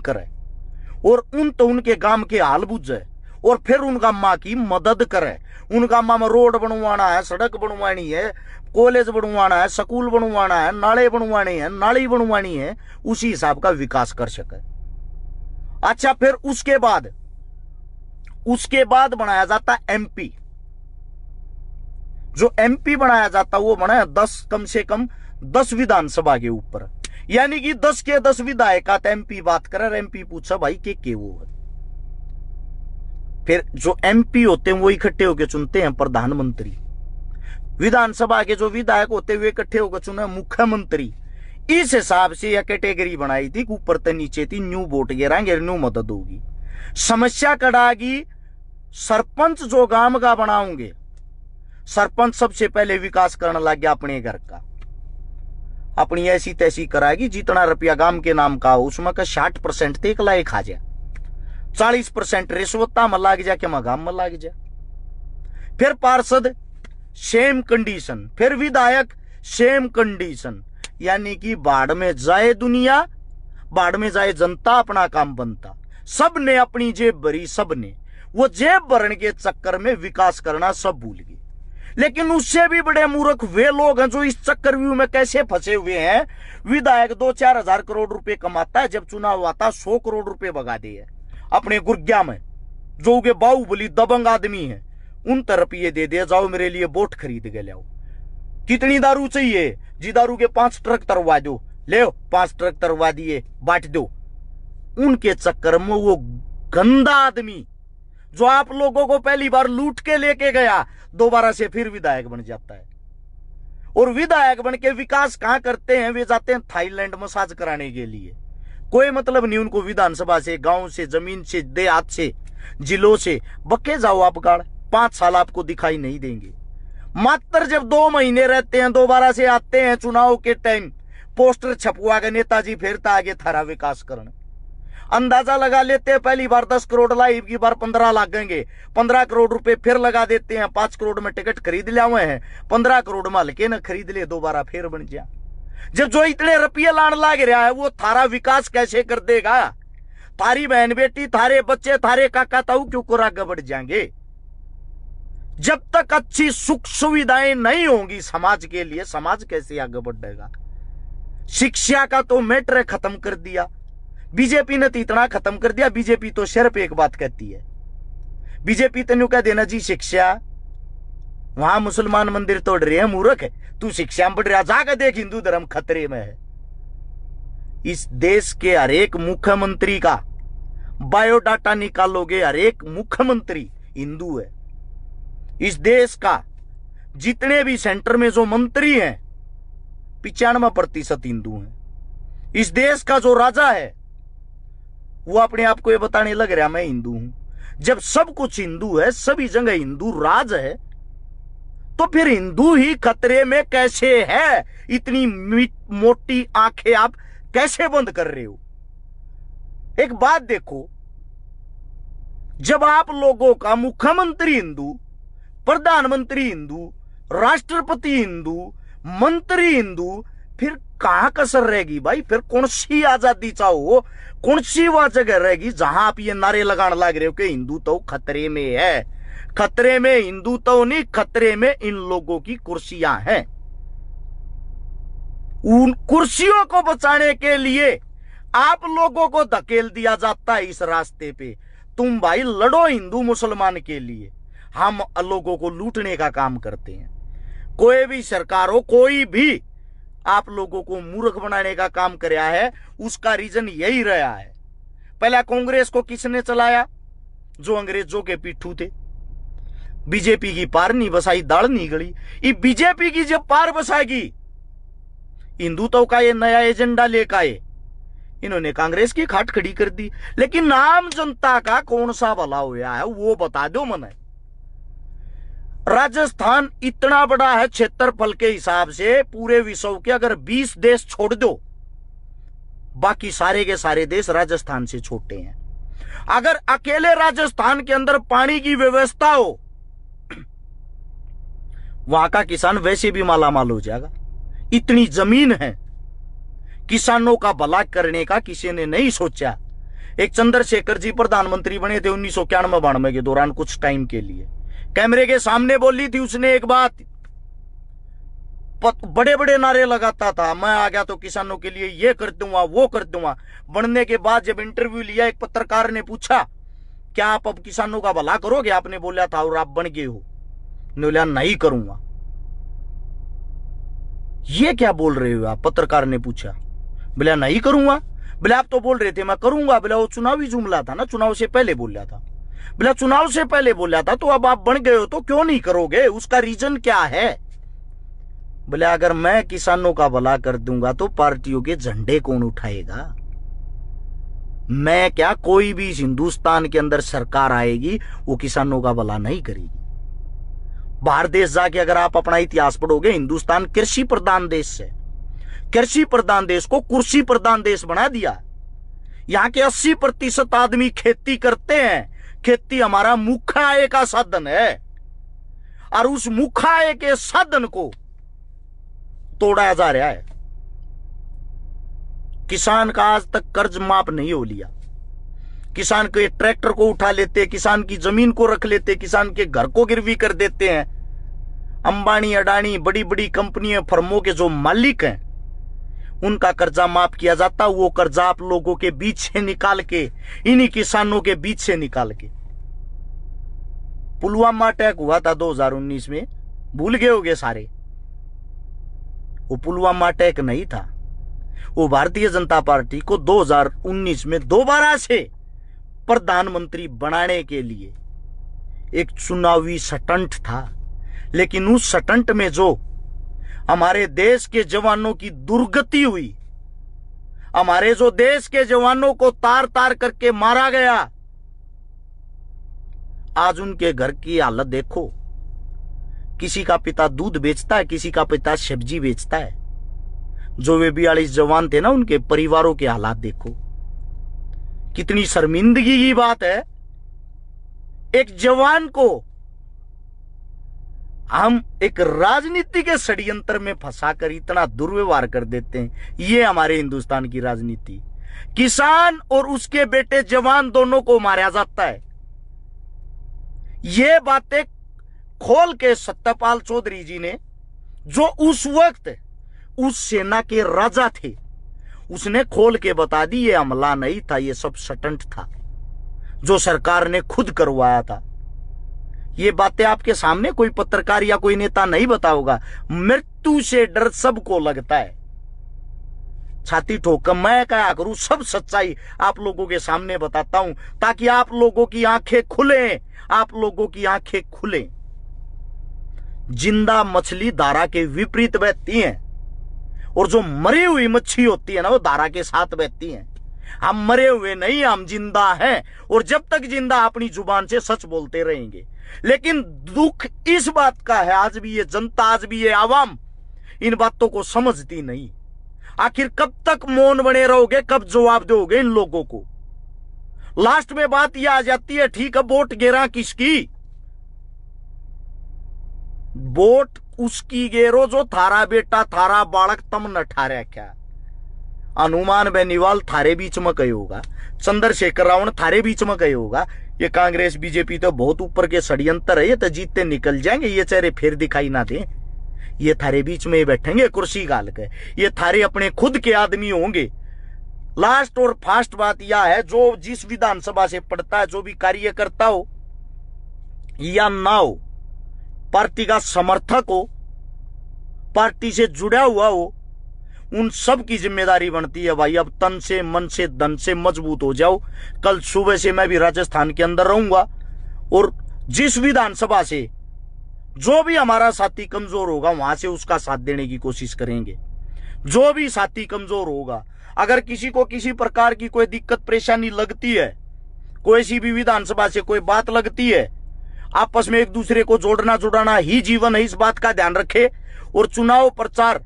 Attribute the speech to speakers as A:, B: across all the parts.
A: करे और उनके गांव के हाल बुझे और फिर उन गामा की मदद करे। उन गामा में रोड बनवाना है, सड़क बनवानी है, कॉलेज बनवाना है, स्कूल बनवाना है, नाले बनवाने हैं, नाली बनवानी है, उसी हिसाब का विकास कर सके। अच्छा, फिर उसके बाद बनाया जाता एमपी। जो एमपी बनाया जाता वो बनाया 10 कम से कम 10 विधानसभा के ऊपर, यानी कि 10 के 10 विधायक आते एमपी बात करे, एमपी पूछा भाई के वो है। फिर जो एमपी होते हैं वो इकट्ठे होकर चुनते हैं प्रधानमंत्री। विधानसभा के जो विधायक होते हुए इकट्ठे होकर चुने मुख्यमंत्री। इस हिसाब से यह कैटेगरी बनाई थी, ऊपर तक नीचे थी, न्यू वोट गिराएंगे, न्यू मदद होगी। समस्या कड़ागी सरपंच जो गांव का बनाओगे, सरपंच सबसे पहले विकास करने लग गया अपने घर का, अपनी ऐसी तैसी कराएगी, जितना रुपया गांव के नाम का हो उसमें का 60% तक लाए खा जाए, 40% रिश्वता में लाग जा के गांव में लाग जा। फिर पार्षद सेम कंडीशन, फिर विधायक सेम कंडीशन, यानी कि बाढ़ में जाए दुनिया, बाढ़ में जाए जनता, अपना काम बनता। सब ने अपनी जेब भरी, सब ने वो जेब भरने के चक्कर में विकास करना सब भूल गए। लेकिन उससे भी बड़े मूर्ख वे लोग हैं जो इस चक्रव्यूह में कैसे फंसे हुए हैं। विधायक 2-4 हजार करोड़ रुपए कमाता है, जब चुनाव आता 100 करोड़ रुपए भगा दिए अपने गुर्गिया में, जो के बाहुबली दबंग आदमी है, उन रुपये दे दे, जाओ मेरे लिए बोट खरीद के लाओ। कितनी दारू चाहिए जी, दारू के 5 ट्रक तरवा दो, ले 5 ट्रक तरवा दिए, बांट दो। उनके चक्कर में वो गंदा आदमी जो आप लोगों को पहली बार लूट के लेके गया, दोबारा से फिर विधायक बन जाता है। और विधायक बन के विकास कहां करते हैं, वे जाते हैं थाईलैंड मसाज कराने के लिए। कोई मतलब नहीं उनको विधानसभा से, गांव से, जमीन से, देहात से, जिलों से। बक्के जाओ आप गाड़, 5 साल आपको दिखाई नहीं देंगे। मात्र जब 2 महीने रहते हैं, दोबारा से आते हैं चुनाव के टाइम, पोस्टर छपवा के नेताजी फिरता आगे थारा विकास करने। अंदाजा लगा लेते हैं, पहली बार 10 करोड़ लाई, की बार 15 लगेंगे, 15 करोड़ रुपए फिर लगा देते हैं, 5 करोड़ में टिकट खरीद लिया हुए हैं, 15 करोड़ में हल्के न खरीद ले, दोबारा फिर बन जा। जब जो इतने रुपये लाने लग रहा है, वो थारा विकास कैसे कर देगा? थारी बहन बेटी, थारे बच्चे, थारे काका ताऊ क्यों को आगे बढ़ जाएंगे? जब तक अच्छी सुख सुविधाएं नहीं होंगी समाज के लिए, समाज कैसे आगे बढ़ेगा? शिक्षा का तो मैटर खत्म कर दिया बीजेपी ने, तो इतना खत्म कर दिया। बीजेपी तो सिर्फ एक बात कहती है, बीजेपी तेन कह देना जी शिक्षा, वहां मुसलमान मंदिर तोड़ रहे हैं, मूर्ख है तू, शिक्षा में बढ़ रहा, जाकर देख हिंदू धर्म खतरे में है। इस देश के हर एक मुख्यमंत्री का बायोडाटा निकालोगे, हर एक मुख्यमंत्री हिंदू है। इस देश का जितने भी सेंटर में जो मंत्री हैं 95% हिंदू हैं। इस देश का जो राजा है वो अपने आप को ये बताने लग रहा मैं हिंदू हूं। जब सब कुछ हिंदू है, सभी जगह हिंदू राज है, तो फिर हिंदू ही खतरे में कैसे है? इतनी मोटी आंखें आप कैसे बंद कर रहे हो? एक बात देखो, जब आप लोगों का मुख्यमंत्री हिंदू, प्रधानमंत्री हिंदू, राष्ट्रपति हिंदू, मंत्री हिंदू, फिर कहां कसर रहेगी भाई? फिर कौन सी आजादी चाहो, कौन सी वह जगह रहेगी जहां आप ये नारे लगाने लग रहे हो कि हिंदू तो खतरे में है? खतरे में हिंदू तो नहीं, खतरे में इन लोगों की कुर्सियां हैं। उन कुर्सियों को बचाने के लिए आप लोगों को धकेल दिया जाता है इस रास्ते पे। तुम भाई लड़ो हिंदू मुसलमान के लिए, हम लोगों को लूटने का काम करते हैं। कोई भी सरकार हो, कोई भी आप लोगों को मूर्ख बनाने का काम कराया है, उसका रीजन यही रहा है। पहला कांग्रेस को किसने चलाया? जो अंग्रेजों के पिट्ठू थे। बीजेपी की पार नहीं बसाई, दाल नहीं गली। ये बीजेपी की जब पार बसाएगी, हिंदुत्व का ये नया एजेंडा लेकर आए, इन्होंने कांग्रेस की खाट खड़ी कर दी। लेकिन नाम जनता का कौन सा भला हुआ है वो बता दो मने। राजस्थान इतना बड़ा है क्षेत्रफल के हिसाब से, पूरे विश्व के अगर 20 देश छोड़ दो, बाकी सारे के सारे देश राजस्थान से छोटे हैं। अगर अकेले राजस्थान के अंदर पानी की व्यवस्था हो, वहां का किसान वैसे भी मालामाल हो जाएगा। इतनी जमीन है, किसानों का भला करने का किसी ने नहीं सोचा। एक चंद्रशेखर जी प्रधानमंत्री बने थे 1991-92 के दौरान कुछ टाइम के लिए। कैमरे के सामने बोली थी उसने एक बात, बड़े बड़े नारे लगाता था, मैं आ गया तो किसानों के लिए ये कर दूंगा वो कर दूंगा। बनने के बाद जब इंटरव्यू लिया, एक पत्रकार ने पूछा क्या आप अब किसानों का भला करोगे? आपने बोला था और आप बन गए हो। बोला नहीं करूंगा। ये क्या बोल रहे हो आप? पत्रकार ने पूछा। बोला नहीं करूंगा। बोले आप तो बोल रहे थे मैं करूंगा। बोला वो चुनावी जुमला था ना, चुनाव से पहले बोला था। बोला चुनाव से पहले बोला था तो अब आप बन गए हो तो क्यों नहीं करोगे? उसका रीजन क्या है? बोले अगर मैं किसानों का भला कर दूंगा तो पार्टियों के झंडे कौन उठाएगा? मैं क्या, कोई भी हिंदुस्तान के अंदर सरकार आएगी वो किसानों का भला नहीं करेगी। बाहर देश जाके अगर आप अपना इतिहास पढ़ोगे, हिंदुस्तान कृषि प्रधान देश है। कृषि प्रधान देश को कुर्सी प्रधान देश बना दिया। यहां के 80% आदमी खेती करते हैं। खेती हमारा मुख्य आय का साधन है और उस मुख्य आय के साधन को तोड़ा जा रहा है। किसान का आज तक कर्ज माफ नहीं हो लिया। किसान के ट्रैक्टर को उठा लेते, किसान की जमीन को रख लेते, किसान के घर को गिरवी कर देते हैं। अंबानी अडानी बड़ी बड़ी कंपनियां फर्मों के जो मालिक हैं उनका कर्जा माफ किया जाता। वो कर्जा आप लोगों के बीच से निकाल के, इन्हीं किसानों के बीच से निकाल के। पुलवामा अटैक हुआ था 2019 में, भूल गए होंगे सारे। वो पुलवामा अटैक नहीं था, वो भारतीय जनता पार्टी को 2019 में दोबारा से प्रधानमंत्री बनाने के लिए एक चुनावी स्टंट था। लेकिन उस स्टंट में जो हमारे देश के जवानों की दुर्गति हुई, हमारे जो देश के जवानों को तार तार करके मारा गया, आज उनके घर की हालत देखो। किसी का पिता दूध बेचता है, किसी का पिता सब्जी बेचता है। जो वे 42 जवान थे ना, उनके परिवारों के हालात देखो। कितनी शर्मिंदगी की बात है। एक जवान को हम एक राजनीति के षड्यंत्र में फंसाकर इतना दुर्व्यवहार कर देते हैं। ये हमारे हिंदुस्तान की राजनीति। किसान और उसके बेटे जवान दोनों को मारा जाता है। ये बातें खोल के सत्यपाल चौधरी जी ने, जो उस वक्त उस सेना के राजा थे, उसने खोल के बता दी ये हमला नहीं था, ये सब स्टंट था जो सरकार ने खुद करवाया था। ये बातें आपके सामने कोई पत्रकार या कोई नेता नहीं बताओगा। मृत्यु से डर सबको लगता है। छाती ठोक मैं क्या करूं, सब सच्चाई आप लोगों के सामने बताता हूं ताकि आप लोगों की आंखें खुलें, आप लोगों की आंखें खुलें। जिंदा मछली धारा के विपरीत बहती है और जो मरी हुई मच्छी होती है ना, वो धारा के साथ बहती है। हम मरे हुए नहीं, हम जिंदा हैं और जब तक जिंदा अपनी जुबान से सच बोलते रहेंगे। लेकिन दुख इस बात का है, आज भी ये जनता, आज भी ये आवाम इन बातों को समझती नहीं। आखिर कब तक मौन बने रहोगे, कब जवाब दोगे इन लोगों को? लास्ट में बात यह आ जाती है, ठीक है वोट गिरा किसकी? वोट उसकी गेरो जो थारा बेटा थारा बालक तम न ठारा क्या। हनुमान बेनीवाल थारे बीच में कहे होगा, चंद्रशेखर रावण थारे बीच में कहे होगा। ये कांग्रेस बीजेपी तो बहुत ऊपर के षड्यंत्र है, ये तो जीतते निकल जाएंगे, ये चेहरे फिर दिखाई ना दे। ये थारे बीच में बैठेंगे कुर्सी गाल के, ये थारे अपने खुद के आदमी होंगे। लास्ट और फास्ट बात यह है, जो जिस विधानसभा से पढ़ता है, जो भी कार्य करता हो या ना हो, पार्टी का समर्थक हो, पार्टी से जुड़ा हुआ हो, उन सब की जिम्मेदारी बनती है भाई अब तन से, मन से, धन से मजबूत हो जाओ। कल सुबह से मैं भी राजस्थान के अंदर रहूंगा और जिस विधानसभा से जो भी हमारा साथी कमजोर होगा वहां से उसका साथ देने की कोशिश करेंगे। जो भी साथी कमजोर होगा, अगर किसी को किसी प्रकार की कोई दिक्कत परेशानी लगती है, कोई सी भी विधानसभा से कोई बात लगती है, आपस में एक दूसरे को जोड़ना जुड़ाना ही जीवन है, इस बात का ध्यान रखे। और चुनाव प्रचार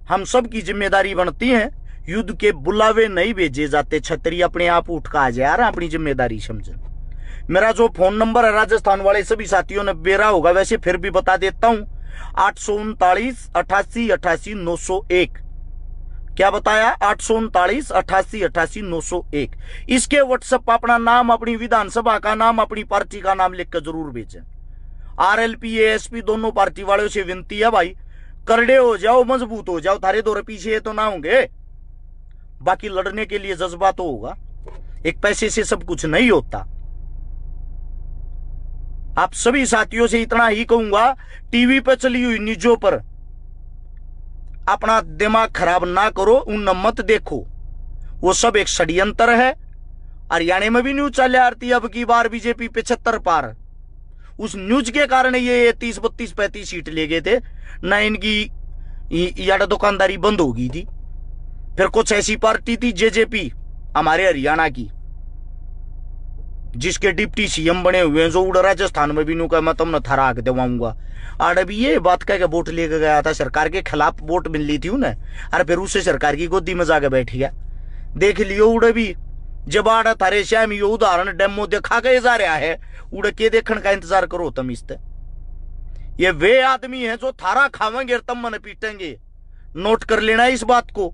A: हम सब की जिम्मेदारी बनती है। युद्ध के बुलावे नहीं भेजे जाते, छतरी अपने आप उठ का आ जाए यार, अपनी जिम्मेदारी समझे। मेरा जो फोन नंबर है राजस्थान वाले सभी साथियों ने बेरा होगा, वैसे फिर भी बता देता हूं, 839 88 88 901। क्या बताया? 839 88 88 901। इसके व्हाट्सएप अपना नाम, अपनी विधानसभा का नाम, अपनी पार्टी का नाम लिखकर जरूर भेजें। आरएलपी एएसपी दोनों पार्टी वालों से विनती है भाई, करड़े हो जाओ, मजबूत हो जाओ, थारे दो पीछे तो ना होंगे। बाकी लड़ने के लिए जज्बा तो होगा, एक पैसे से सब कुछ नहीं होता। आप सभी साथियों से इतना ही कहूंगा, टीवी पर चली हुई न्यूज़ों पर अपना दिमाग खराब ना करो, उन मत देखो, वो सब एक षड्यंत्र है। हरियाणा में भी न्यूज चले आती है अब की बार बीजेपी 75 पार। उस न्यूज के कारण ये 30 32 35 सीट ले गए थे ना, इनकी याडा दुकानदारी बंद हो गई थी। फिर कुछ ऐसी पार्टी थी जेजेपी हमारे हरियाणा की, जिसके डिप्टी सीएम बने हुए हैं, जो उड़ राजस्थान में भी नुका मैं तुमने थरा के दिवाऊंगा। और अभी ये बात कह के वोट लेके गया था, सरकार के खिलाफ वोट मिल ली थी उन्हें, और फिर उससे सरकार की गोदी में जाके बैठ गया। देख लियो उड़े भी, जब आड़ा थारे श्याम ये उदाहरण डेमो देखा गए जा रहा है, उड़े के देखने का इंतजार करो तुम। इसते ये वे आदमी हैं जो थारा खावेंगे और तम मन पीटेंगे, नोट कर लेना इस बात को।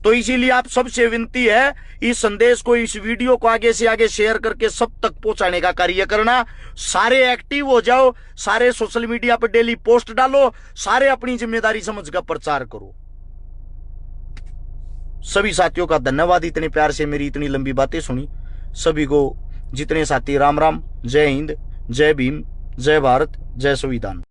A: तो इसीलिए आप सबसे विनती है, इस संदेश को, इस वीडियो को आगे से आगे शेयर करके सब तक पहुंचाने का कार्य करना। सारे एक्टिव हो जाओ, सारे सोशल मीडिया पर डेली पोस्ट डालो, सारे अपनी जिम्मेदारी समझकर प्रचार करो। सभी साथियों का धन्यवाद, इतने प्यार से मेरी इतनी लंबी बातें सुनी। सभी को जितने साथी राम राम, जय हिंद, जय भीम, जय भारत, जय संविधान।